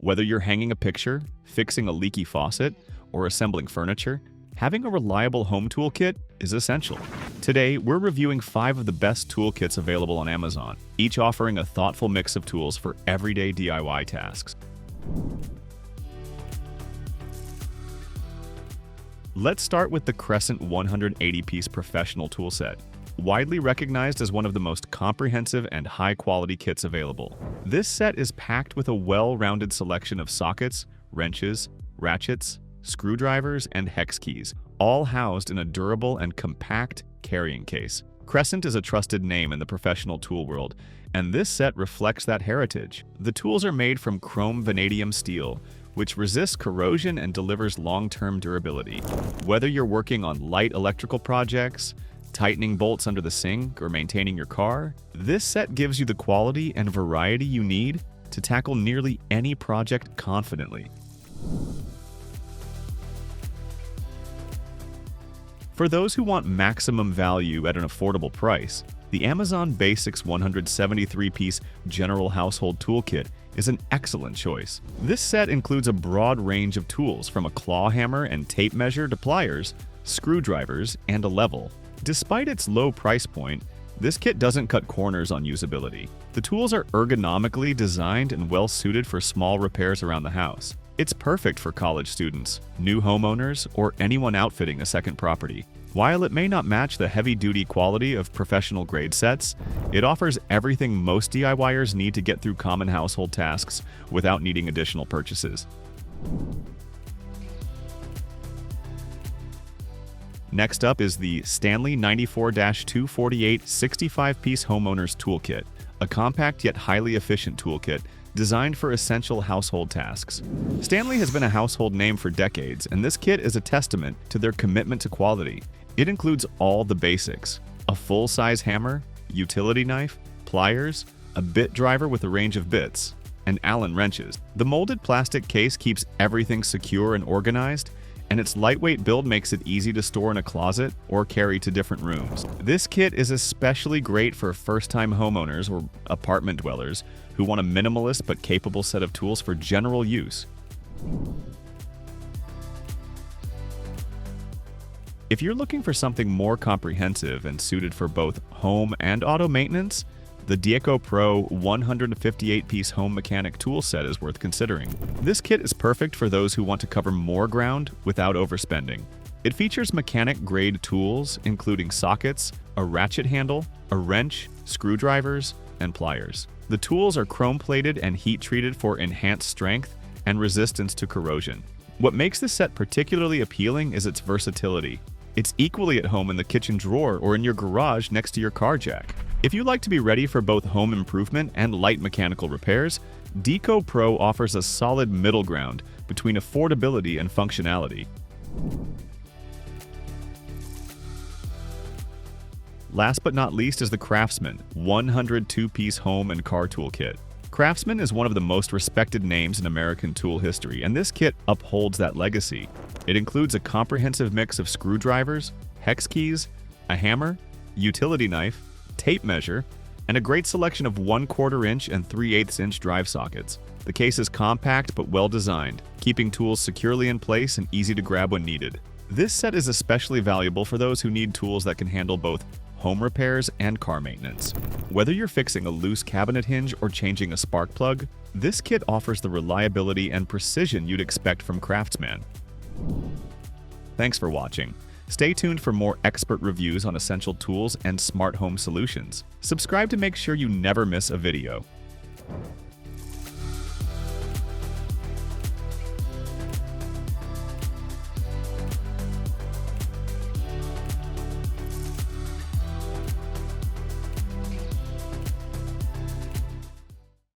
Whether you're hanging a picture, fixing a leaky faucet, or assembling furniture, having a reliable home toolkit is essential. Today, we're reviewing 5 of the best toolkits available on Amazon, each offering a thoughtful mix of tools for everyday DIY tasks. Let's start with the Crescent 180-piece professional tool set, widely recognized as one of the most comprehensive and high-quality kits available. This set is packed with a well-rounded selection of sockets, wrenches, ratchets, screwdrivers, and hex keys, all housed in a durable and compact carrying case. Crescent is a trusted name in the professional tool world, and this set reflects that heritage. The tools are made from chrome vanadium steel, which resists corrosion and delivers long-term durability. Whether you're working on light electrical projects, tightening bolts under the sink, or maintaining your car, this set gives you the quality and variety you need to tackle nearly any project confidently. For those who want maximum value at an affordable price, the Amazon Basics 173-piece General Household Toolkit is an excellent choice. This set includes a broad range of tools from a claw hammer and tape measure to pliers, screwdrivers, and a level. Despite its low price point, this kit doesn't cut corners on usability. The tools are ergonomically designed and well-suited for small repairs around the house. It's perfect for college students, new homeowners, or anyone outfitting a second property. While it may not match the heavy-duty quality of professional-grade sets, it offers everything most DIYers need to get through common household tasks without needing additional purchases. Next up is the Stanley 94-248 65-piece Homeowner's Toolkit, a compact yet highly efficient toolkit designed for essential household tasks. Stanley has been a household name for decades, and this kit is a testament to their commitment to quality. It includes all the basics: a full-size hammer, utility knife, pliers, a bit driver with a range of bits, and Allen wrenches. The molded plastic case keeps everything secure and organized, and its lightweight build makes it easy to store in a closet or carry to different rooms. This kit is especially great for first-time homeowners or apartment dwellers who want a minimalist but capable set of tools for general use. If you're looking for something more comprehensive and suited for both home and auto maintenance, the Dekopro 158-piece home mechanic tool set is worth considering. This kit is perfect for those who want to cover more ground without overspending. It features mechanic-grade tools, including sockets, a ratchet handle, a wrench, screwdrivers, and pliers. The tools are chrome-plated and heat-treated for enhanced strength and resistance to corrosion. What makes this set particularly appealing is its versatility. It's equally at home in the kitchen drawer or in your garage next to your car jack. If you like to be ready for both home improvement and light mechanical repairs, Dekopro offers a solid middle ground between affordability and functionality. Last but not least is the Craftsman 102-piece home and car toolkit. Craftsman is one of the most respected names in American tool history, and this kit upholds that legacy. It includes a comprehensive mix of screwdrivers, hex keys, a hammer, utility knife, tape measure, and a great selection of 1/4 inch and 3/8 inch drive sockets. The case is compact but well designed, keeping tools securely in place and easy to grab when needed. This set is especially valuable for those who need tools that can handle both home repairs and car maintenance. Whether you're fixing a loose cabinet hinge or changing a spark plug, this kit offers the reliability and precision you'd expect from Craftsman. Thanks for watching. Stay tuned for more expert reviews on essential tools and smart home solutions. Subscribe to make sure you never miss a video.